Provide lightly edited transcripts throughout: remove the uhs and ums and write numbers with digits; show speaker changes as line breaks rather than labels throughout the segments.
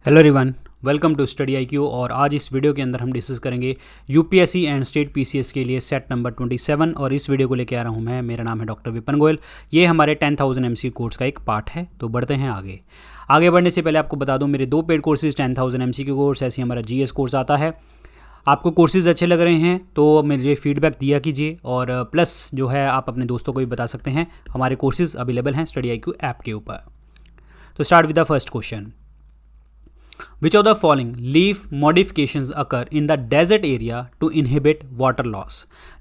Hello everyone, welcome to study IQ। और आज इस वीडियो के अंदर हम डिस्कस करेंगे यूपीएससी एंड स्टेट पीसीएस के लिए सेट नंबर 27। और इस वीडियो को लेकर आ रहा हूँ मैं, मेरा नाम है डॉक्टर विपिन गोयल। ये हमारे 10,000 MCQ कोर्स का एक पार्ट है। तो बढ़ते हैं आगे बढ़ने से पहले आपको बता दूँ, मेरे दो पेड कोर्सेज 10,000 MCQ कोर्स, ऐसे हमारा GS कोर्स आता है। आपको कोर्सेज़ अच्छे लग रहे हैं तो मुझे फीडबैक दिया कीजिए, और प्लस जो है आप अपने दोस्तों को भी बता सकते हैं। हमारे कोर्सेज़ अवेलेबल हैं स्टडी IQ ऐप के ऊपर। तो start with the first question. Which of the following leaf modifications occur in the desert area to inhibit water loss?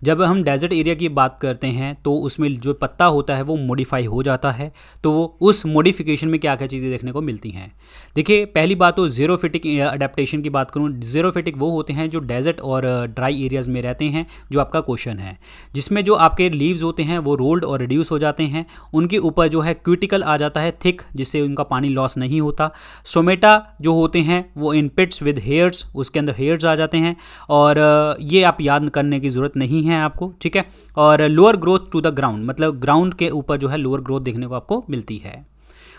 जब हम डेजर्ट एरिया की बात करते हैं तो उसमें जो पत्ता होता है वो मॉडिफाई हो जाता है। तो वो उस मॉडिफिकेशन में क्या क्या चीज़ें देखने को मिलती हैं। देखिए, पहली बात तो ज़ीरोफिटिक अडेप्टेशन की बात करूँ। ज़ीरोफिटिक वो होते हैं जो डेजर्ट और ड्राई एरियाज़ में रहते हैं, जो आपका क्वेश्चन है, जिसमें जो आपके लीव्स होते हैं वो रोल्ड और रिड्यूस हो जाते हैं। उनके ऊपर जो है क्यूटिकल आ जाता है थिक, जिससे उनका पानी लॉस नहीं होता। स्टोमेटा जो होते हैं वो इन पिट्स विद हेयर्स, उसके अंदर हेयर्स आ जाते हैं। और ये आप याद करने की ज़रूरत नहीं है आपको, ठीक है। और lower growth to the ground, मतलब ग्राउंड के ऊपर जो है लोअर ग्रोथ देखने को आपको मिलती है।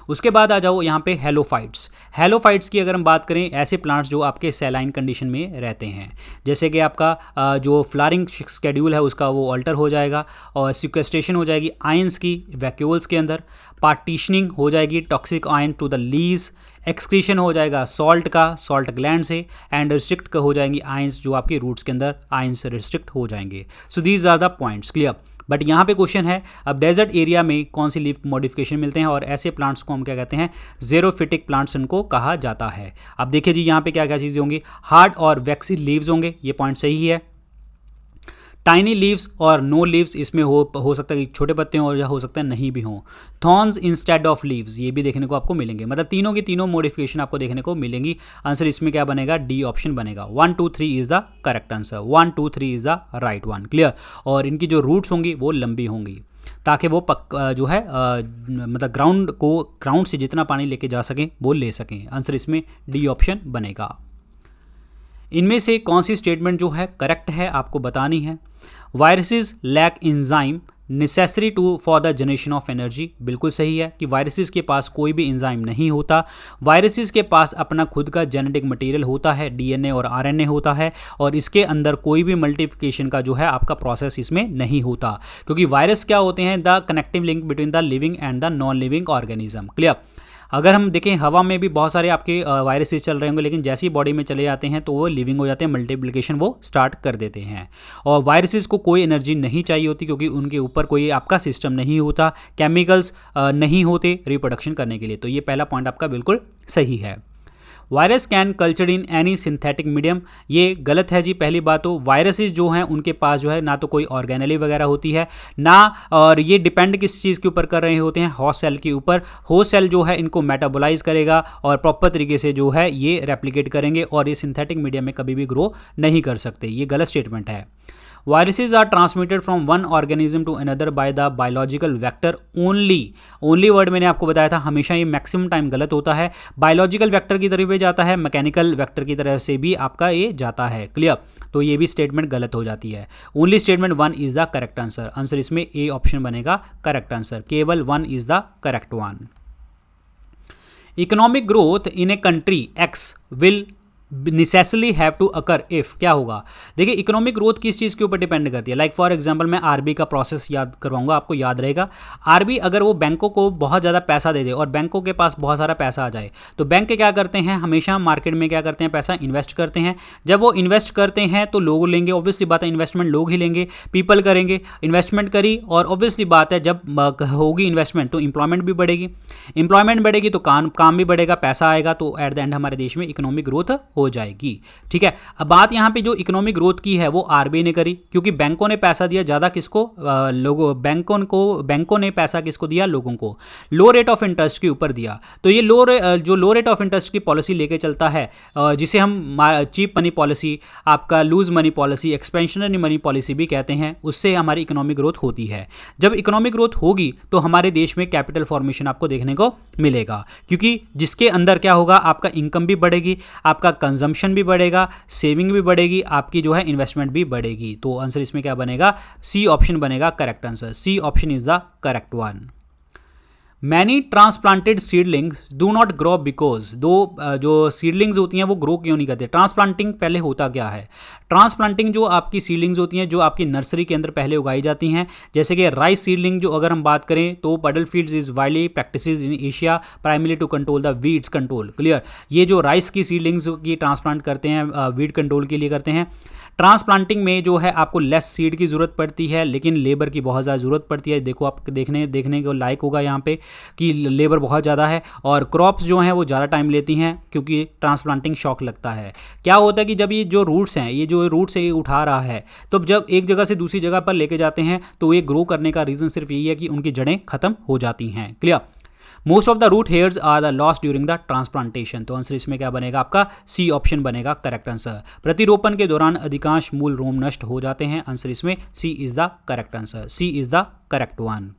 उसके बाद आ जाओ यहाँ पे हेलोफाइट्स। हेलोफाइट्स की अगर हम बात करें, ऐसे प्लांट्स जो आपके सैलाइन कंडीशन में रहते हैं, जैसे कि आपका जो फ्लावरिंग शेड्यूल है उसका वो अल्टर हो जाएगा, और सिक्वेस्ट्रेशन हो जाएगी आयंस की वैक्यूल्स के अंदर, पार्टीशनिंग हो जाएगी toxic ion to the leaves, excretion हो जाएगा सॉल्ट का सॉल्ट ग्लैंड से, एंड रिस्ट्रिक्ट हो जाएंगी आयंस, जो आपके रूट्स के अंदर आयंस रिस्ट्रिक्ट हो जाएंगे। So these are the points, clear. But यहाँ पे क्वेश्चन है, अब डेजर्ट एरिया में कौन सी लीफ मॉडिफिकेशन मिलते हैं, और ऐसे प्लांट्स को हम क्या कहते हैं, ज़ेरोफिटिक प्लांट्स इनको कहा जाता है। अब देखिए जी, यहाँ पे क्या क्या चीज़ें होंगी, हार्ड और वैक्सी लीव्स होंगे, ये पॉइंट सही है। टाइनी लीव्स और नो लीव्स, इसमें हो सकता है कि छोटे पत्ते हों, और या हो सकता है नहीं भी हों। थॉर्न्स इंस्टेड ऑफ लीव्स, ये भी देखने को आपको मिलेंगे। मतलब तीनों की तीनों मॉडिफिकेशन आपको देखने को मिलेंगी। आंसर इसमें क्या बनेगा, डी ऑप्शन बनेगा। 1 2 3 is the correct answer. 1 2 3 is the right one, clear. और इनकी जो रूट्स होंगी वो लंबी होंगी, ताकि वो जो है मतलब ग्राउंड से जितना पानी लेके जा सकें वो ले सकें। आंसर इसमें डी ऑप्शन बनेगा। इनमें से कौन सी स्टेटमेंट जो है करेक्ट है आपको बतानी है। Viruses lack enzyme necessary to for the generation of energy, बिल्कुल सही है कि वायरसेस के पास कोई भी एंजाइम नहीं होता। वायरसेस के पास अपना खुद का जेनेटिक मटेरियल होता है, DNA और RNA होता है, और इसके अंदर कोई भी मल्टीप्लिकेशन का जो है आपका प्रोसेस इसमें नहीं होता, क्योंकि वायरस क्या होते हैं, the connective link between the living and the non living organism, clear. अगर हम देखें, हवा में भी बहुत सारे आपके वायरसेस चल रहे होंगे, लेकिन जैसी बॉडी में चले जाते हैं तो वो लिविंग हो जाते हैं, मल्टीप्लिकेशन वो स्टार्ट कर देते हैं। और वायरसेस को कोई एनर्जी नहीं चाहिए होती, क्योंकि उनके ऊपर कोई आपका सिस्टम नहीं होता, केमिकल्स नहीं होते रिप्रोडक्शन करने के लिए। तो ये पहला पॉइंट आपका बिल्कुल सही है। Virus can culture in any synthetic medium, ये गलत है जी। पहली बात तो वायरसेस जो हैं उनके पास जो है ना तो कोई ऑर्गेनेली वगैरह होती है ना, और ये डिपेंड किस चीज़ के ऊपर कर रहे होते हैं, होस्ट सेल के ऊपर। होस्ट सेल जो है इनको मेटाबोलाइज करेगा और प्रॉपर तरीके से जो है ये रेप्लिकेट करेंगे, और ये सिंथेटिक मीडियम में कभी भी ग्रो नहीं कर सकते। ये गलत स्टेटमेंट है। Viruses are transmitted from one organism to another by the biological vector only word मैंने आपको बताया था, हमेशा ये मैक्सिमम टाइम गलत होता है। बायोलॉजिकल वेक्टर की तरफ भी जाता है, मैकेनिकल वेक्टर की तरफ से भी आपका ये जाता है, क्लियर। तो ये भी स्टेटमेंट गलत हो जाती है। Only statement 1 is the correct answer. Answer इसमें ए ऑप्शन बनेगा करेक्ट आंसर। केवल 1 is the correct one. Economic growth in a country x will necessarily have to occur if, क्या होगा। देखिए, इकोनॉमिक ग्रोथ किस चीज़ के ऊपर डिपेंड करती है। लाइक फॉर एग्जांपल मैं आरबी का प्रोसेस याद करवाऊंगा, आपको याद रहेगा। आरबी अगर वो बैंकों को बहुत ज़्यादा पैसा दे दे और बैंकों के पास बहुत सारा पैसा आ जाए, तो बैंक क्या करते हैं, हमेशा मार्केट में क्या करते हैं, पैसा इन्वेस्ट करते हैं। जब वो इन्वेस्ट करते हैं तो लोग लेंगे, ऑब्वियसली बात है, इन्वेस्टमेंट लोग ही लेंगे, पीपल करेंगे। इन्वेस्टमेंट करी, और ऑब्वियसली बात है जब होगी इन्वेस्टमेंट तो इंप्लॉयमेंट भी बढ़ेगी, इंप्लॉयमेंट बढ़ेगी तो काम भी बढ़ेगा, पैसा आएगा, तो एट द एंड हमारे देश में इकोनॉमिक ग्रोथ हो जाएगी, ठीक है। अब बात यहाँ पे जो इकोनॉमिक ग्रोथ की है वो आरबीआई ने करी, क्योंकि बैंकों ने पैसा दिया ज़्यादा किसको, लोगों, बैंकों ने पैसा किसको दिया, लोगों को, लो रेट ऑफ इंटरेस्ट के ऊपर दिया। तो ये लो रेट ऑफ इंटरेस्ट की पॉलिसी लेके चलता है, जिसे हम चीप मनी पॉलिसी, आपका lose money policy, expansionary money policy भी कहते हैं, उससे हमारी इकोनॉमिक ग्रोथ होती है। जब इकोनॉमिक ग्रोथ होगी तो हमारे देश में कैपिटल फॉर्मेशन आपको देखने को मिलेगा, क्योंकि जिसके अंदर क्या होगा, आपका इनकम भी बढ़ेगी, आपका कंजम्पशन भी बढ़ेगा, सेविंग भी बढ़ेगी, आपकी जो है इन्वेस्टमेंट भी बढ़ेगी। तो आंसर इसमें क्या बनेगा, सी ऑप्शन बनेगा correct answer. C option is the correct one. Many transplanted seedlings do not grow because जो सीडलिंग्स होती हैं वो ग्रो क्यों नहीं करते। ट्रांसप्लांटिंग पहले होता क्या है, ट्रांसप्लांटिंग जो आपकी सीडलिंग्स होती हैं जो आपकी नर्सरी के अंदर पहले उगाई जाती हैं, जैसे कि राइस सीडलिंग जो अगर हम बात करें तो puddle fields is widely practices in Asia primary to control the weeds control. Clear, ये जो राइस की सीडलिंग्स की ट्रांसप्लांट करते हैं वीड कंट्रोल के लिए करते हैं। ट्रांसप्लांटिंग में जो है आपको लेस सीड की ज़रूरत पड़ती है लेकिन लेबर की बहुत ज़्यादा ज़रूरत पड़ती है। देखो आप देखने को लायक होगा यहाँ पे कि लेबर बहुत ज़्यादा है और क्रॉप्स जो हैं वो ज़्यादा टाइम लेती हैं क्योंकि ट्रांसप्लांटिंग शॉक लगता है। क्या होता है कि जब ये जो रूट्स हैं, ये जो रूट्स ये उठा रहा है, तो जब एक जगह से दूसरी जगह पर लेके जाते हैं तो ये ग्रो करने का रीज़न सिर्फ यही है कि उनकी जड़ें खत्म हो जाती हैं। Clear, most of the root hairs are the lost during the transplantation. तो आंसर इसमें क्या बनेगा आपका सी ऑप्शन बनेगा करेक्ट आंसर। प्रतिरोपण के दौरान अधिकांश मूल रोम नष्ट हो जाते हैं। आंसर इसमें C is the correct answer, C is the correct one.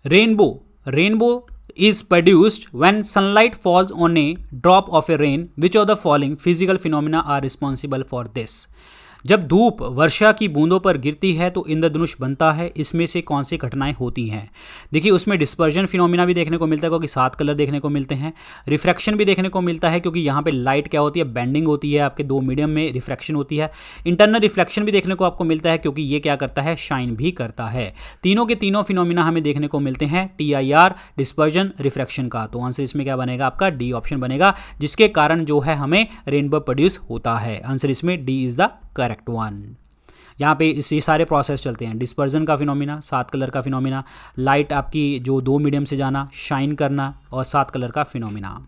Rainbow is produced when sunlight falls on a drop of a rain. Which of the following physical phenomena are responsible for this? जब धूप वर्षा की बूंदों पर गिरती है तो इंद्रधनुष बनता है। इसमें से कौन सी घटनाएं होती हैं? देखिए उसमें डिस्पर्जन फिनोमिना भी देखने को मिलता है क्योंकि 7 कलर देखने को मिलते हैं। रिफ्रैक्शन भी देखने को मिलता है क्योंकि यहाँ पे लाइट क्या होती है, बेंडिंग होती है, आपके 2 मीडियम में रिफ्रैक्शन होती है। इंटरनल रिफ्लेक्शन भी देखने को आपको मिलता है क्योंकि ये क्या करता है, शाइन भी करता है। तीनों के तीनों फिनोमिना हमें देखने को मिलते हैं TIR, डिस्पर्जन, रिफ्रैक्शन का। तो आंसर इसमें क्या बनेगा आपका डी ऑप्शन बनेगा, जिसके कारण जो है हमें रेनबो प्रोड्यूस होता है। आंसर इसमें D is the correct one. यहाँ पे ये सारे प्रोसेस चलते हैं, डिस्पर्जन का फिनोमिना, 7 कलर का फिनोमिना, लाइट आपकी जो 2 मीडियम से जाना, शाइन करना और 7 कलर का फिनोमिना।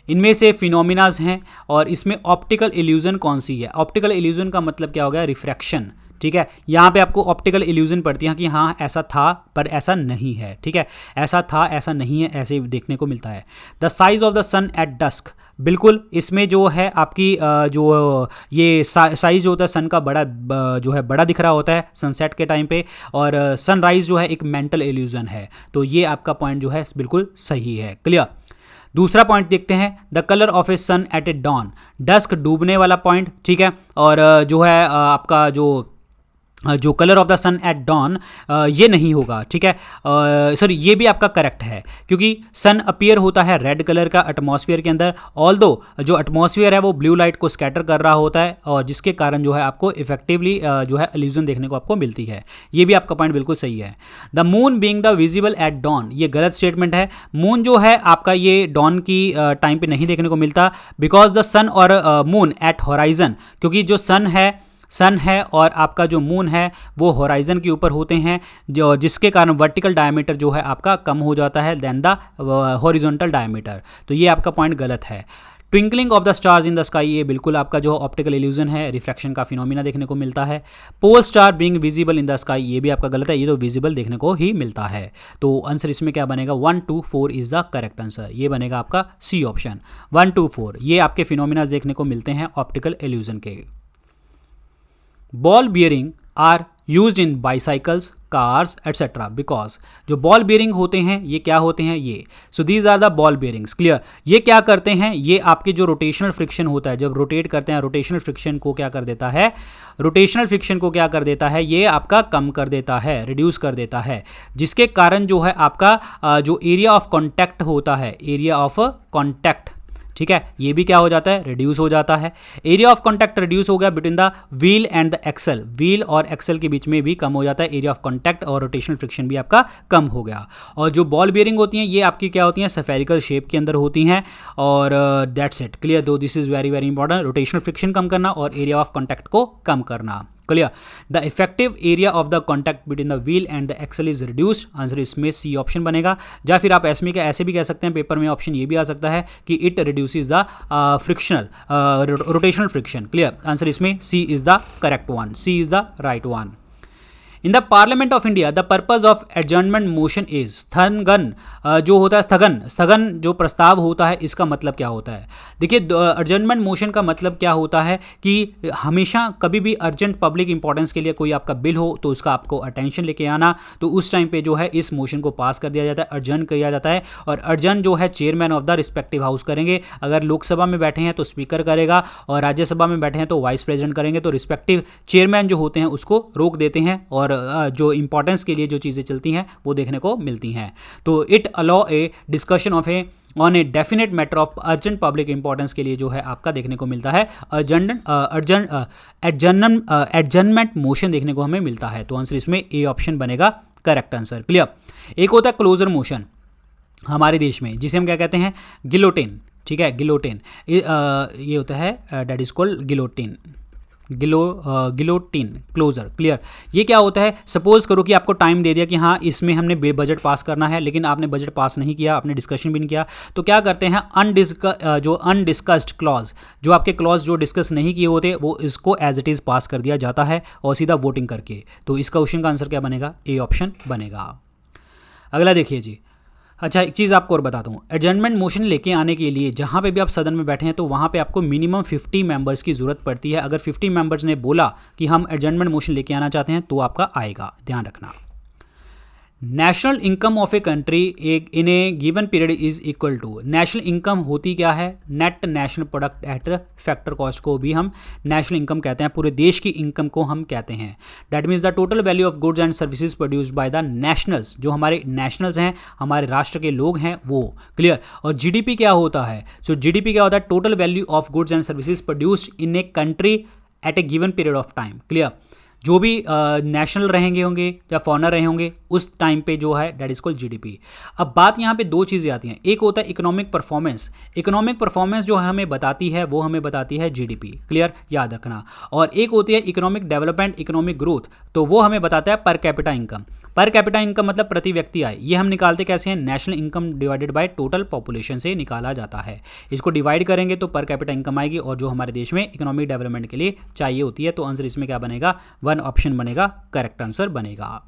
इनमें से फिनोमिनाज हैं और इसमें ऑप्टिकल इल्यूजन कौन सी है? ऑप्टिकल इल्यूजन का मतलब क्या हो गया, रिफ्रैक्शन। ठीक है, यहाँ पे आपको ऑप्टिकल इल्यूजन पड़ती है कि हाँ ऐसा था पर ऐसा नहीं है। ठीक है, ऐसा था ऐसा नहीं है, ऐसे देखने को मिलता है। The size of the sun at dusk, बिल्कुल इसमें जो है आपकी जो ये साइज होता है सन का बड़ा जो है बड़ा दिख रहा होता है सनसेट के टाइम पे, और सनराइज जो है एक मेंटल इल्यूजन है। तो ये आपका पॉइंट जो है बिल्कुल सही है। क्लियर। दूसरा पॉइंट देखते हैं, the colour of a sun at a dawn, dusk डूबने वाला पॉइंट। ठीक है, और जो है आपका जो colour of the sun at dawn ये नहीं होगा। ठीक है, सॉरी ये भी आपका करेक्ट है क्योंकि सन अपीयर होता है रेड कलर का एटमॉस्फेयर के अंदर, ऑल्दो जो एटमॉस्फेयर है वो ब्लू लाइट को स्कैटर कर रहा होता है और जिसके कारण जो है आपको इफेक्टिवली जो है इल्यूजन देखने को आपको मिलती है। ये भी आपका पॉइंट बिल्कुल सही है। The moon being the visible at dawn, ये गलत स्टेटमेंट है। मून जो है आपका ये डॉन की टाइम पे नहीं देखने को मिलता, बिकॉज द सन और मून एट होराइजन, क्योंकि जो सन है और आपका जो मून है वो होराइजन के ऊपर होते हैं, जो जिसके कारण वर्टिकल डायमीटर जो है आपका कम हो जाता है देन द हॉरिजॉन्टल डायमीटर। तो ये आपका पॉइंट गलत है। Twinkling of the stars in the sky, ये बिल्कुल आपका जो ऑप्टिकल इल्यूजन है, रिफ्रैक्शन का फिनोमिना देखने को मिलता है। Pole star being visible in the sky, ये भी आपका गलत है, ये तो विजिबल देखने को ही मिलता है। तो आंसर इसमें क्या बनेगा, 1, 2, 4 इज द करेक्ट आंसर। ये बनेगा आपका सी ऑप्शन, 1, 2, 4 ये आपके फिनोमिना देखने को मिलते हैं ऑप्टिकल इल्यूजन के। Ball bearing are used in bicycles, cars etcetera, because जो बॉल बियरिंग होते हैं ये क्या होते हैं, ये so these are the ball bearings. Clear. ये क्या करते हैं, ये आपके जो रोटेशनल फ्रिक्शन होता है जब रोटेट करते हैं, रोटेशनल फ्रिक्शन को क्या कर देता है, रोटेशनल फ्रिक्शन को क्या कर देता है, ये आपका कम कर देता है, रिड्यूस कर देता है, जिसके कारण जो है आपका जो एरिया ऑफ कॉन्टैक्ट होता है, एरिया ऑफ कॉन्टैक्ट, ठीक है, ये भी क्या हो जाता है, रिड्यूस हो जाता है। एरिया ऑफ कॉन्टैक्ट रिड्यूस हो गया between the wheel and the axle, wheel और एक्सल के बीच में भी कम हो जाता है एरिया ऑफ कॉन्टैक्ट, और रोटेशनल फ्रिक्शन भी आपका कम हो गया। और जो बॉल बियरिंग होती हैं ये आपकी क्या होती हैं, स्फेरिकल शेप के अंदर होती हैं, और दैट्स इट। क्लियर। दो this is very very important, rotational friction कम करना और एरिया ऑफ कॉन्टैक्ट को कम करना। Clear. The effective area of the contact between the wheel and the axle is reduced, answer इसमें सी ऑप्शन बनेगा। या फिर आप ऐसे भी कह सकते हैं, पेपर में ऑप्शन ये भी आ सकता है कि it reduces the frictional rotational friction. Clear. Answer इसमें C is the correct one, C is the right one. In the parliament of India the purpose of adjournment motion is, स्थगन जो होता है, स्थगन जो प्रस्ताव होता है इसका मतलब क्या होता है। देखिए एडजर्नमेंट मोशन का मतलब क्या होता है कि हमेशा कभी भी अर्जेंट पब्लिक इंपॉर्टेंस के लिए कोई आपका बिल हो तो उसका आपको अटेंशन लेके आना, तो उस टाइम पे जो है इस मोशन को पास कर दिया जाता है, अर्जन किया जाता है। और अर्जन जो है chairman of the respective house करेंगे, अगर लोकसभा में बैठे हैं तो स्पीकर करेगा, और राज्यसभा में बैठे हैं तो वाइस प्रेसिडेंट करेंगे। तो रिस्पेक्टिव चेयरमैन जो होते हैं उसको रोक देते हैं और जो इंपॉर्टेंस के लिए जो चीज़ें चलती हैं वो देखने को मिलती हैं। तो it allow A discussion of A on a definite matter of urgent public importance के लिए जो है आपका देखने को मिलता है एडजर्नमेंट मोशन देखने को हमें मिलता है। तो आंसर इसमें ए ऑप्शन बनेगा करेक्ट आंसर। क्लियर। एक होता है क्लोजर मोशन हमारे देश में, जिसे हम क्या कहते हैं, गिलोटिन। ठीक है, गिलोटिन ये होता है that is called guillotine, guillotine closure. Clear. ये क्या होता है, सपोज करो कि आपको टाइम दे दिया कि हाँ इसमें हमने बजट पास करना है, लेकिन आपने बजट पास नहीं किया, आपने डिस्कशन भी नहीं किया, तो क्या करते हैं जो अनडिस्कस्ड क्लॉज, जो आपके क्लॉज जो डिस्कस नहीं किए होते, वो इसको एज इट इज़ पास कर दिया जाता है और सीधा वोटिंग करके। तो इस क्वेश्चन का आंसर क्या बनेगा, ए ऑप्शन बनेगा। अगला देखिए जी। अच्छा, एक चीज़ आपको और बताता हूँ, एडजर्नमेंट मोशन लेके आने के लिए जहाँ पे भी आप सदन में बैठे हैं तो वहाँ पे आपको मिनिमम 50 मेंबर्स की ज़रूरत पड़ती है। अगर 50 मेंबर्स ने बोला कि हम एडजर्नमेंट मोशन लेके आना चाहते हैं तो आपका आएगा, ध्यान रखना। National income of a country in a given period is equal to, national income होती क्या है, net national product at factor cost को भी हम नेशनल इनकम कहते हैं, पूरे देश की इनकम को हम कहते हैं। That means the total value of goods and services produced by the nationals, जो हमारे नेशनल्स हैं, हमारे राष्ट्र के लोग हैं वो। क्लियर। और जीडीपी क्या होता है, सो जीडीपी क्या होता है, total value of goods and services produced in a country at A given period of time. Clear. जो भी नेशनल रहेंगे होंगे या फॉरेनर रहे होंगे उस टाइम पे जो है दैट इज कॉल्ड जीडीपी। अब बात यहाँ पे दो चीज़ें आती हैं, एक होता है इकोनॉमिक परफॉर्मेंस। इकोनॉमिक परफॉर्मेंस जो हमें बताती है वो हमें बताती है जीडीपी। क्लियर, याद रखना। और एक होती है इकोनॉमिक डेवलपमेंट, इकोनॉमिक ग्रोथ, तो वो हमें बताता है per capita income. Per capita income मतलब प्रति व्यक्ति आय। ये हम निकालते कैसे हैं, national income divided by total population से निकाला जाता है। इसको डिवाइड करेंगे तो पर कैपिटा इनकम आएगी, और जो हमारे देश में इकोनॉमिक डेवलपमेंट के लिए चाहिए होती है। तो आंसर इसमें क्या बनेगा, 1 ऑप्शन बनेगा, करेक्ट आंसर बनेगा।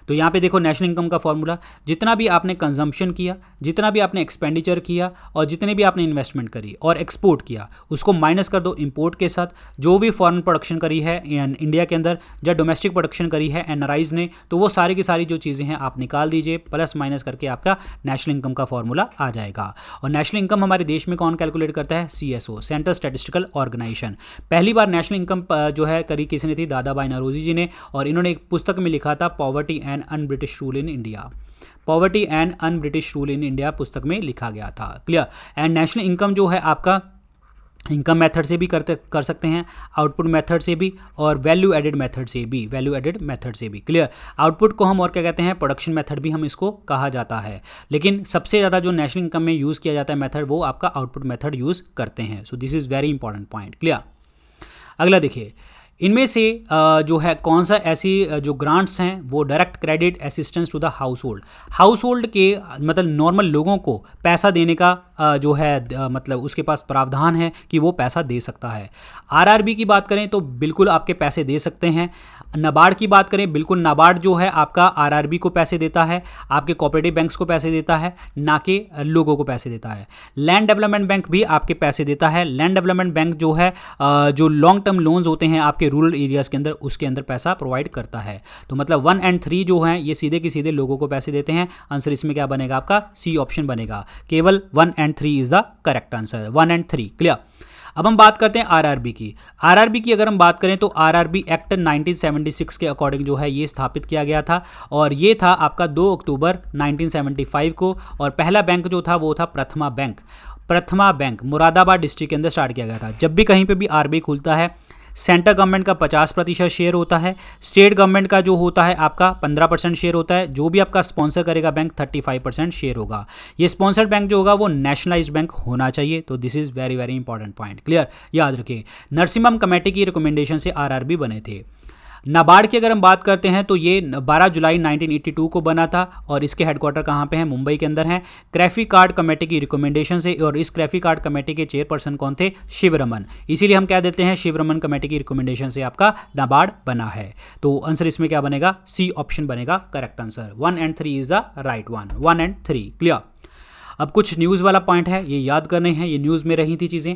तो यहाँ पे देखो नेशनल इनकम का फॉर्मूला, जितना भी आपने कंजम्पशन किया, जितना भी आपने एक्सपेंडिचर किया और जितने भी आपने इन्वेस्टमेंट करी और एक्सपोर्ट किया, उसको माइनस कर दो इंपोर्ट के साथ। जो भी फॉरेन प्रोडक्शन करी है इंडिया के अंदर, या डोमेस्टिक प्रोडक्शन करी है एनआरआईज ने, तो वो सारी की सारी जो चीज़ें हैं आप निकाल दीजिए, प्लस माइनस करके आपका नेशनल इनकम का फॉर्मूला आ जाएगा। और नेशनल इनकम हमारे देश में कौन कैलकुलेट करता है, CSO, सेंट्रल स्टैटिस्टिकल ऑर्गेनाइजेशन। पहली बार नेशनल इनकम जो है करी किसी ने थी, दादा भाई नौरोजी जी ने, और इन्होंने एक पुस्तक में लिखा था poverty and un British rule in India. Poverty and un British rule in India पुस्तक में लिखा गया था। क्लियर। एंड नेशनल इनकम जो है आपका इनकम मेथड से भी कर सकते हैं, आउटपुट मेथड से भी, और वैल्यू एडेड मेथड से भी, वैल्यू एडेड मेथड से भी। क्लियर। आउटपुट को हम और क्या कहते हैं, प्रोडक्शन मेथड भी हम इसको कहा जाता है, लेकिन सबसे ज़्यादा जो नेशनल इनकम में यूज़ किया जाता है मेथड, वो आपका आउटपुट मेथड यूज़ करते हैं। सो this is very important point. Clear. अगला देखिए, इनमें से जो है कौन सा ऐसी जो ग्रांट्स हैं वो direct credit assistance to the household के मतलब नॉर्मल लोगों को पैसा देने का जो है मतलब उसके पास प्रावधान है कि वो पैसा दे सकता है। आरआरबी की बात करें तो बिल्कुल आपके पैसे दे सकते हैं। नाबार्ड की बात करें, बिल्कुल नाबार्ड जो है आपका आरआरबी को पैसे देता है, आपके कोऑपरेटिव बैंक्स को पैसे देता है, ना कि लोगों को पैसे देता है। लैंड डेवलपमेंट बैंक भी आपके पैसे देता है। लैंड डेवलपमेंट बैंक जो है जो लॉन्ग टर्म लोन्स होते हैं आपके रूरल एरियाज़ के अंदर, उसके अंदर पैसा प्रोवाइड करता है। तो मतलब 1 और 3 जो हैं ये सीधे के सीधे लोगों को पैसे देते हैं। आंसर इसमें क्या बनेगा आपका, सी ऑप्शन बनेगा। केवल 1 और 3 इज द करेक्ट आंसर, 1 और 3। क्लियर। अब हम बात करते हैं आरआरबी की। आरआरबी की अगर हम बात करें तो आरआरबी एक्ट 1976 के अकॉर्डिंग जो है ये स्थापित किया गया था, और ये था आपका 2 अक्टूबर 1975 को। और पहला बैंक जो था वो था प्रथमा बैंक मुरादाबाद डिस्ट्रिक्ट के अंदर स्टार्ट किया गया था। जब भी कहीं पे भी आरबीआई खुलता है, सेंट्रल गवर्नमेंट का 50% शेयर होता है, स्टेट गवर्नमेंट का जो होता है आपका 15% शेयर होता है, जो भी आपका स्पॉन्सर करेगा बैंक 35% शेयर होगा। ये स्पॉन्सर्ड बैंक जो होगा वो नेशनलाइज्ड बैंक होना चाहिए। तो this is very very important point. Clear, याद रखिए। नरसिम्हम कमेटी की रिकमेंडेशन से आरआरबी बने थे। नाबार्ड की अगर हम बात करते हैं तो ये 12 जुलाई 1982 को बना था, और इसके हेडक्वार्टर कहाँ पे हैं, मुंबई के अंदर हैं। क्रैफी कार्ड कमेटी की रिकमेंडेशन से, और इस क्रैफी कार्ड कमेटी के चेयरपर्सन कौन थे, शिवरमन। इसीलिए हम क्या देते हैं, शिवरमन कमेटी की रिकमेंडेशन से आपका नाबार्ड बना है। तो आंसर इसमें क्या बनेगा, सी ऑप्शन बनेगा करेक्ट आंसर। 1 और 3 इज द राइट वन, 1 और 3। क्लियर। अब कुछ न्यूज़ वाला पॉइंट है, ये याद करने हैं, ये न्यूज़ में रही थी चीज़ें।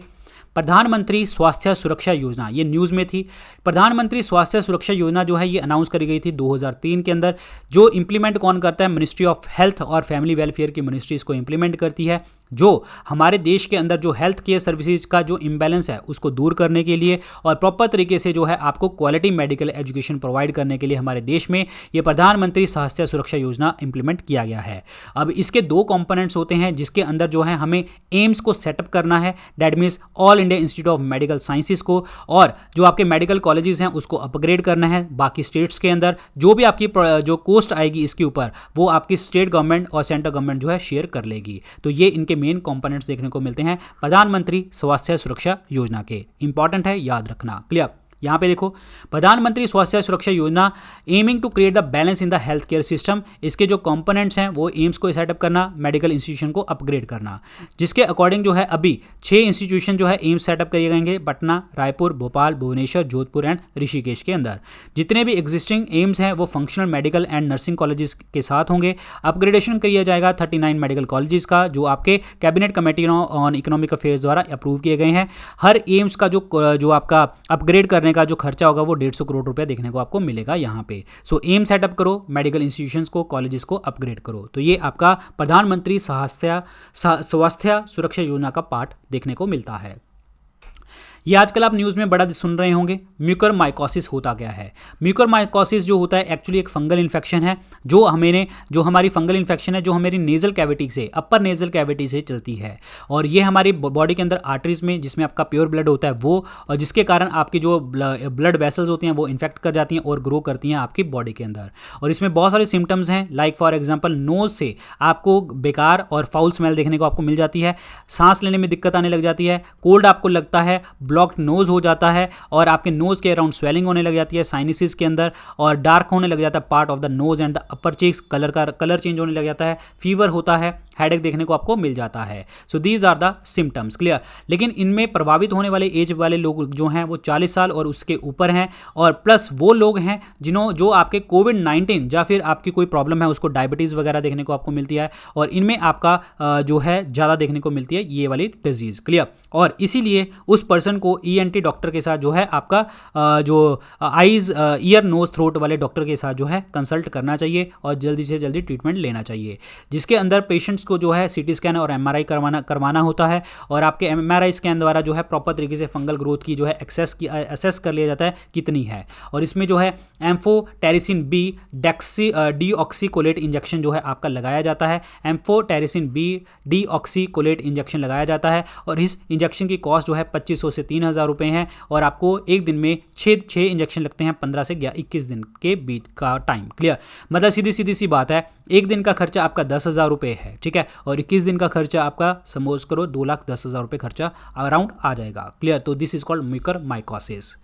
प्रधानमंत्री स्वास्थ्य सुरक्षा योजना, ये न्यूज़ में थी। प्रधानमंत्री स्वास्थ्य सुरक्षा योजना जो है ये अनाउंस करी गई थी 2003 के अंदर। जो इंप्लीमेंट कौन करता है? मिनिस्ट्री ऑफ हेल्थ और फैमिली वेलफेयर की मिनिस्ट्री इसको इंप्लीमेंट करती है, जो हमारे देश के अंदर जो हेल्थ केयर सर्विसेज का जो इम्बैलेंस है उसको दूर करने के लिए और प्रॉपर तरीके से जो है आपको क्वालिटी मेडिकल एजुकेशन प्रोवाइड करने के लिए हमारे देश में ये प्रधानमंत्री स्वास्थ्य सुरक्षा योजना इंप्लीमेंट किया गया है। अब इसके दो कंपोनेंट्स होते हैं जिसके अंदर जो है हमें एम्स को सेटअप करना है, that means all India institute of medical sciences को, और जो आपके मेडिकल कॉलेजेस हैं उसको अपग्रेड करना है बाकी स्टेट्स के अंदर। जो भी आपकी जो कॉस्ट आएगी इसके ऊपर वो आपकी स्टेट गवर्नमेंट और सेंट्रल गवर्नमेंट जो है शेयर कर लेगी। तो ये इनके मेन कंपोनेंट्स देखने को मिलते हैं प्रधानमंत्री स्वास्थ्य सुरक्षा योजना के। इंपॉर्टेंट है, याद रखना। क्लियर? यहाँ पे देखो, प्रधानमंत्री Swasthya Suraksha Yojana aiming to create the balance in the health care system. इसके जो कंपोनेंट्स हैं वो एम्स को सेटअप करना, मेडिकल इंस्टीट्यूशन को अपग्रेड करना, जिसके अकॉर्डिंग जो है अभी 6 इंस्टीट्यूशन जो है एम्स सेटअप किए गएंगे पटना, रायपुर, भोपाल, भुवनेश्वर, जोधपुर एंड ऋषिकेश के अंदर। जितने भी एग्जिस्टिंग एम्स हैं वो functional medical and nursing colleges के साथ होंगे। अपग्रेडेशन किया जाएगा 39 मेडिकल कॉलेजेस का, जो आपके cabinet committee on economic affairs द्वारा अप्रूव किए गए हैं। हर एम्स का जो आपका अपग्रेड करने का जो खर्चा होगा वो 150 करोड़ रुपए देखने को आपको मिलेगा यहाँ पे। सो एम सेटअप करो, मेडिकल इंस्टीट्यूशंस को, कॉलेजेस को अपग्रेड करो। तो ये आपका प्रधानमंत्री स्वास्थ्य सुरक्षा योजना का पार्ट देखने को मिलता है। ये आजकल आप न्यूज़ में बड़ा सुन रहे होंगे, म्यूकरमाइकोसिस होता क्या है? म्यूकरमाइकोसिस जो होता है एक्चुअली एक फंगल इन्फेक्शन है, जो हमारी फंगल इन्फेक्शन है जो हमारी नेजल कैविटी से, अपर नेजल कैविटी से चलती है, और ये हमारी बॉडी के अंदर आर्टरीज में जिसमें आपका प्योर ब्लड होता है वो, और जिसके कारण आपकी जो ब्लड वेसल्स होती हैं वो इन्फेक्ट कर जाती हैं और ग्रो करती हैं आपकी बॉडी के अंदर। और इसमें बहुत सारे सिम्टम्स हैं, लाइक फॉर एग्जाम्पल नोज से आपको बेकार और फाउल स्मेल देखने को आपको मिल जाती है, सांस लेने में दिक्कत आने लग जाती है, कोल्ड आपको लगता है, ब्लॉक्ड नोज हो जाता है, और आपके नोज के अराउंड स्वेलिंग होने लग जाती है साइनसिस के अंदर, और डार्क होने लग जाता है part of the nose and the upper cheeks, colour change होने लग जाता है, फीवर होता है, हेडेक देखने को आपको मिल जाता है। So these are the symptoms. Clear? लेकिन इनमें प्रभावित होने वाले एज वाले लोग जो हैं वो 40 साल और उसके ऊपर हैं, और प्लस वो लोग हैं जो आपके कोविड-19 या फिर आपकी कोई प्रॉब्लम है उसको डायबिटीज़ वगैरह देखने को आपको मिलती है, और इनमें आपका जो है ज़्यादा देखने को मिलती है ये वाली डिजीज़। क्लियर? और इसीलिए उस पर्सन को ENT डॉक्टर के साथ जो है आपका जो आइज़, ईयर, नोज, थ्रोट वाले डॉक्टर के साथ जो है कंसल्ट करना चाहिए और जल्दी से जल्दी ट्रीटमेंट लेना चाहिए, जिसके अंदर पेशेंट्स को जो है CT स्कैन और MRI करवाना होता है, और आपके MRI स्कैन द्वारा जो है प्रॉपर तरीके से फंगल ग्रोथ की जो है असेस कर लिया जाता है कितनी है, और इसमें जो है एम्फोटेरिसिन B डीऑक्सीकोलेट इंजेक्शन जो है आपका लगाया जाता है। एम्फोटेरिसिन B डीऑक्सीकोलेट इंजेक्शन लगाया जाता है, और इस इंजेक्शन की कॉस्ट जो है 2500 से 3000 रुपये हैं, और आपको एक दिन में 6 इंजेक्शन लगते हैं 15 से 21 दिन के बीच का टाइम। क्लियर? मतलब सीधी सी बात है, एक दिन का खर्चा आपका 10,000 रुपये है, ठीक है, और 21 दिन का खर्चा आपका समझ करो 2,10,000 रुपये खर्चा अराउंड आ जाएगा। क्लियर? तो दिस इज कॉल्ड म्यूकरमाइकोसिस।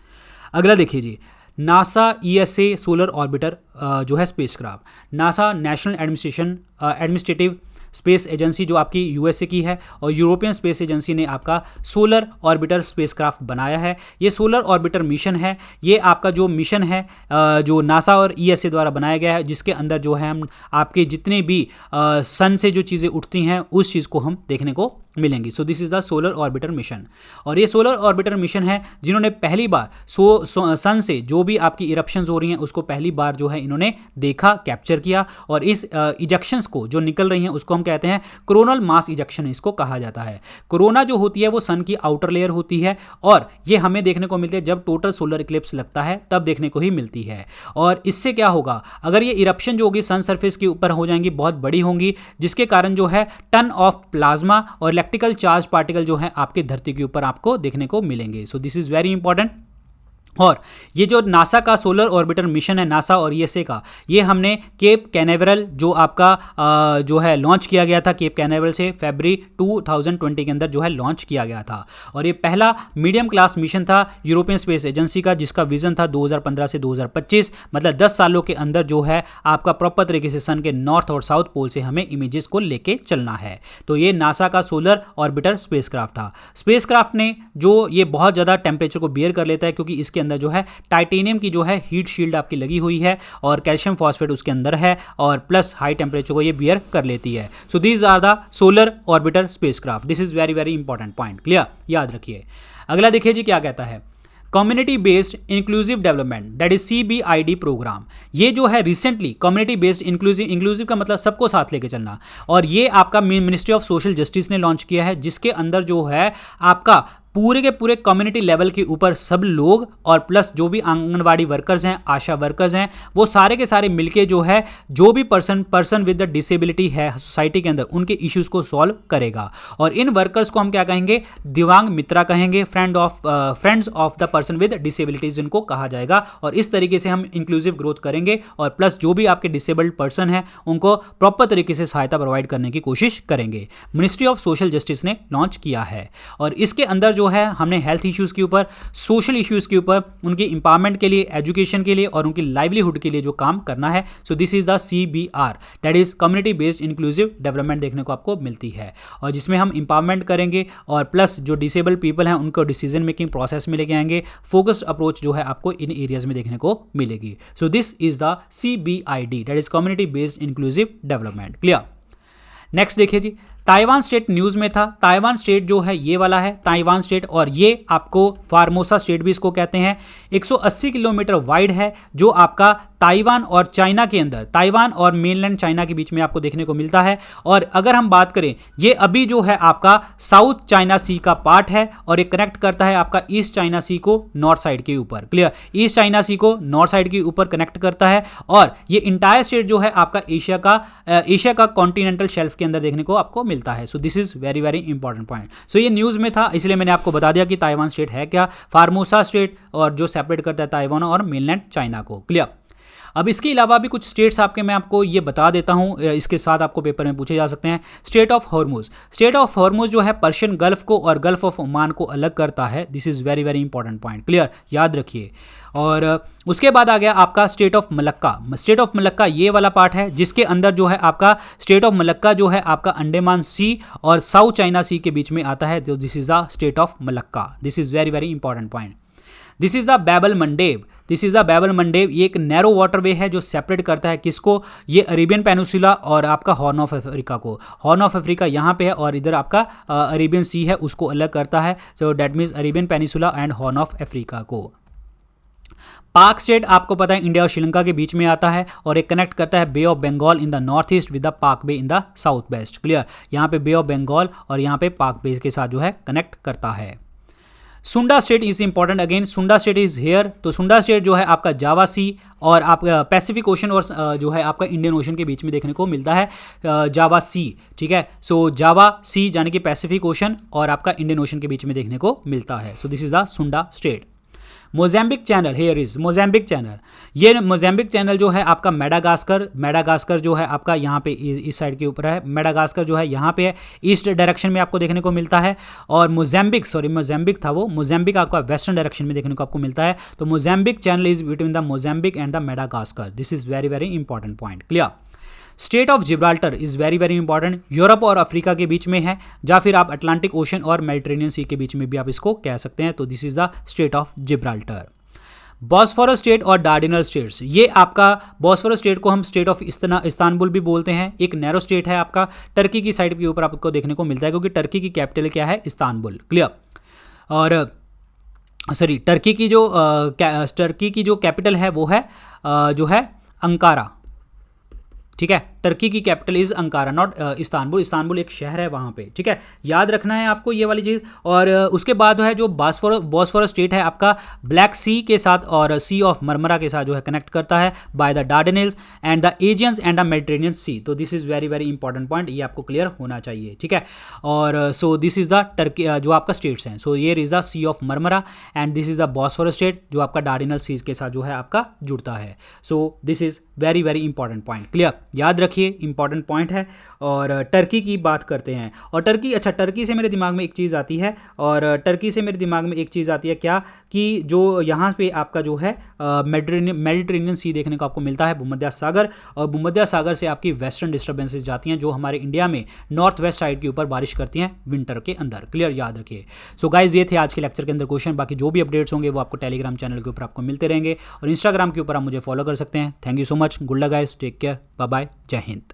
अगला देखिए जी, नासा ESA सोलर ऑर्बिटर जो है spacecraft, NASA national administrative space agency जो आपकी USA की है, और यूरोपियन स्पेस एजेंसी ने आपका सोलर ऑर्बिटर स्पेसक्राफ्ट बनाया है। ये सोलर ऑर्बिटर मिशन है, ये आपका जो मिशन है जो नासा और ESA द्वारा बनाया गया है, जिसके अंदर जो है हम आपके जितने भी सन से जो चीज़ें उठती हैं उस चीज़ को हम देखने को मिलेंगी। सो this is the solar orbiter mission, और ये सोलर ऑर्बिटर मिशन है जिन्होंने पहली बार सन से जो भी आपकी इरप्शंस हो रही हैं उसको पहली बार जो है इन्होंने देखा, कैप्चर किया, और इस इजेक्शंस को जो निकल रही हैं उसको हम कहते हैं कोरोनल मास इजेक्शन, इसको कहा जाता है। कोरोना जो होती है वो सन की आउटर लेयर होती है, और ये हमें देखने को मिलती है जब टोटल सोलर इक्लिप्स लगता है तब देखने को ही मिलती है। और इससे क्या होगा, अगर ये इरप्शन जो होगी सन सरफेस के ऊपर हो जाएंगी, बहुत बड़ी होंगी, जिसके कारण जो है टन ऑफ प्लाज्मा और इलेक्ट्रिकल चार्ज पार्टिकल जो है आपके धरती के ऊपर आपको देखने को मिलेंगे। सो दिस इज वेरी इंपॉर्टेंट। और ये जो नासा का सोलर ऑर्बिटर मिशन है, नासा और ESA का, ये हमने केप कैनावेरल जो आपका जो है लॉन्च किया गया था, केप कैनावेरल से फरवरी 2020 के अंदर जो है लॉन्च किया गया था, और ये पहला मीडियम क्लास मिशन था यूरोपियन स्पेस एजेंसी का, जिसका विजन था 2015 से 2025, मतलब 10 सालों के अंदर जो है आपका प्रॉपर तरीके से सन के नॉर्थ और साउथ पोल से हमें इमेजेस को लेके चलना है। तो ये नासा का सोलर ऑर्बिटर स्पेसक्राफ्ट था। स्पेसक्राफ्ट ने जो ये बहुत ज़्यादा टेम्परेचर को बियर कर लेता है, क्योंकि इसके अंदर जो है टाइटेनियम की जो है हीट शील्ड आपकी लगी हुई है और कैल्शियम फॉस्फेट उसके अंदर है और प्लस हाई टेम्परेचर को ये बियर कर लेती है। So these are the solar orbiter spacecraft. This is very very important point, clear, याद रखिए। अगला देखिए जी क्या कहता है, community based inclusive development, that is CBID programme. ये जो है रिसेंटली कम्युनिटी बेस्ड इंक्लूसिव का मतलब सबको साथ लेके चलना, और ये आपका मिनिस्ट्री ऑफ सोशल जस्टिस ने लॉन्च किया है, जिसके अंदर जो है आपका पूरे के पूरे कम्युनिटी लेवल के ऊपर सब लोग और प्लस जो भी आंगनवाड़ी वर्कर्स हैं, आशा वर्कर्स हैं, वो सारे के सारे मिलके जो है जो भी पर्सन विद द डिसेबिलिटी है सोसाइटी के अंदर उनके इश्यूज को सॉल्व करेगा। और इन वर्कर्स को हम क्या कहेंगे, दिव्यांग मित्रा कहेंगे, friends of the person with disabilities इनको कहा जाएगा। और इस तरीके से हम इंक्लूसिव ग्रोथ करेंगे और प्लस जो भी आपके डिसेबल्ड पर्सन है उनको प्रॉपर तरीके से सहायता प्रोवाइड करने की कोशिश करेंगे। मिनिस्ट्री ऑफ सोशल जस्टिस ने लॉन्च किया है और इसके अंदर जो है हमने हेल्थ इश्यूज के ऊपर, सोशल इश्यूज के ऊपर, उनके इंपावरमेंट के लिए, एजुकेशन के लिए और उनकी लाइवलीहुड के लिए जो काम करना है। So this is the CBR, that is community based inclusive development देखने को आपको मिलती है, और जिसमें हम इंपावरमेंट करेंगे और प्लस जो डिसेबल्ड पीपल हैं उनको डिसीजन मेकिंग प्रोसेस में लेके आएंगे। फोकस्ड अप्रोच जो है आपको इन एरियाज में देखने को मिलेगी। सो this is the CBID, that is community based inclusive development, clear. Next देखिए जी, ताइवान स्टेट न्यूज़ में था। ताइवान स्टेट जो है ये वाला है ताइवान स्टेट, और ये आपको फार्मोसा स्टेट भी इसको कहते हैं। 180 किलोमीटर वाइड है, जो आपका ताइवान और चाइना के अंदर, ताइवान और मेनलैंड चाइना के बीच में आपको देखने को मिलता है। और अगर हम बात करें, ये अभी जो है आपका साउथ चाइना सी का पार्ट है और ये कनेक्ट करता है आपका ईस्ट चाइना सी को नॉर्थ साइड के ऊपर, क्लियर, ईस्ट चाइना सी को नॉर्थ साइड के ऊपर कनेक्ट करता है। और ये इंटायर स्टेट जो है आपका एशिया का कॉन्टिनेंटल शेल्फ के अंदर देखने को आपको मिलता है। So this is very very important point. So ये न्यूज़ में था, इसलिए मैंने आपको बता दिया कि ताइवान स्टेट है क्या, फार्मोसा स्टेट, और जो सेपरेट करता है ताइवान और मेनलैंड चाइना को, क्लियर। अब इसके अलावा भी कुछ स्टेट्स आपके मैं आपको ये बता देता हूँ, इसके साथ आपको पेपर में पूछे जा सकते हैं। State of Hormuz, state of Hormuz जो है पर्शियन गल्फ को और गल्फ ऑफ ओमान को अलग करता है। This is very very important point, clear, याद रखिए। और उसके बाद आ गया आपका state of Malacca. State of Malacca ये वाला पार्ट है, जिसके अंदर जो है आपका स्टेट ऑफ मलक्का जो है आपका अंडमान सी और साउथ चाइना सी के बीच में आता है। तो this is the strait of Malacca. This is very very important point. This is the Bab el Mandeb. This is the Bab el Mandeb, ये एक नैरो वाटरवे है जो सेपरेट करता है किसको, ये अरेबियन पेनिसुला और आपका हॉर्न ऑफ अफ्रीका को। हॉर्न ऑफ अफ्रीका यहाँ पे है और इधर आपका अरेबियन सी है, उसको अलग करता है। So that means Arabian peninsula and horn of Africa को। पाक स्टेट आपको पता है इंडिया और श्रीलंका के बीच में आता है और एक कनेक्ट करता है bay of Bengal in the north east with the Palk bay in the south west, clear. यहाँ पे बे ऑफ बंगाल और यहाँ पे पाक बे के साथ जो है कनेक्ट करता है। सुंडा स्टेट इज इंपॉर्टेंट अगेन, सुंडा स्टेट इज हेयर। तो सुंडा स्टेट जो है आपका जावा सी और आपका पैसिफिक ओशन और जो है आपका इंडियन ओशन के बीच में देखने को मिलता है, जावा सी, ठीक है। सो जावा सी यानी कि पैसिफिक ओशन और आपका इंडियन ओशन के बीच में देखने को मिलता है। So this is the Sunda strait. Mozambique channel, here is Mozambique channel. ये मोज़ेम्बिक चैनल जो है आपका मेडागास्कर जो है आपका यहाँ पे इस साइड के ऊपर है। मेडागास्कर जो है यहाँ पे है, ईस्ट डायरेक्शन में आपको देखने को मिलता है। और मोज़ेम्बिक था वो, मोज़ेम्बिक आपका वेस्टर्न डायरेक्शन में देखने को आपको मिलता है। तो Mozambique channel is between the Mozambique and the Madagascar. This is very very important point, clear. Strait of Gibraltar is very very important, Europe और अफ्रीका के बीच में है, या फिर आप अटलांटिक ओशन और मेडिटेरेनियन सी के बीच में भी आप इसको कह सकते हैं। तो this is the strait of Gibraltar. Bosphorus strait और डार्डिनल स्टेट्स, ये आपका बॉस्फोरस स्टेट को हम स्टेट ऑफ इस्तांबुल भी बोलते हैं। एक नैरो स्टेट है आपका, टर्की की साइड के ऊपर आपको देखने को मिलता है, क्योंकि टर्की की कैपिटल क्या है, इस्तांबुल, क्लियर। और सॉरी, टर्की की जो कैपिटल है वो है जो है अंकारा, ठीक है। टर्की की capital is Ankara, not Istanbul. Istanbul एक शहर है वहाँ पे, ठीक है, याद रखना है आपको ये वाली चीज़। और उसके बाद है जो बॉस्फोरस स्टेट है आपका ब्लैक सी के साथ और सी ऑफ मरमरा के साथ जो है कनेक्ट करता है by the Dardanelles and the Aegeans and the Mediterranean sea. तो this is very very important point, ये आपको क्लियर होना चाहिए, ठीक है। और so this is the Turkey जो आपका स्टेट्स हैं। सो ये is the sea of Marmara and this is the Bosphorus strait जो आपका डार्डेनल सी के साथ जो है आपका जुड़ता है। So this is very very important point, clear, याद रखिए। रखिए, इंपॉर्टेंट पॉइंट है। और टर्की की बात करते हैं। और टर्की, अच्छा टर्की से मेरे दिमाग में एक चीज़ आती है, और टर्की से मेरे दिमाग में एक चीज़ आती है क्या, कि जो यहाँ पे आपका जो है मेडिटेरेनियन सी देखने को आपको मिलता है, भूमध्य सागर, और भूमध्य सागर से आपकी वेस्टर्न डिस्टर्बेंसेस जाती हैं जो हमारे इंडिया में नॉर्थ वेस्ट साइड के ऊपर बारिश करती हैं विंटर के अंदर। क्लियर, याद रखिए। सो गाइज ये थे आज के लेक्चर के अंदर क्वेश्चन। बाकी जो भी अपडेट्स होंगे वो आपको टेलीग्राम चैनल के ऊपर आपको मिलते रहेंगे, और इंस्टाग्राम के ऊपर आप मुझे फॉलो कर सकते हैं। Thank you so much, good luck guys, take care, bye bye, जय हिंद।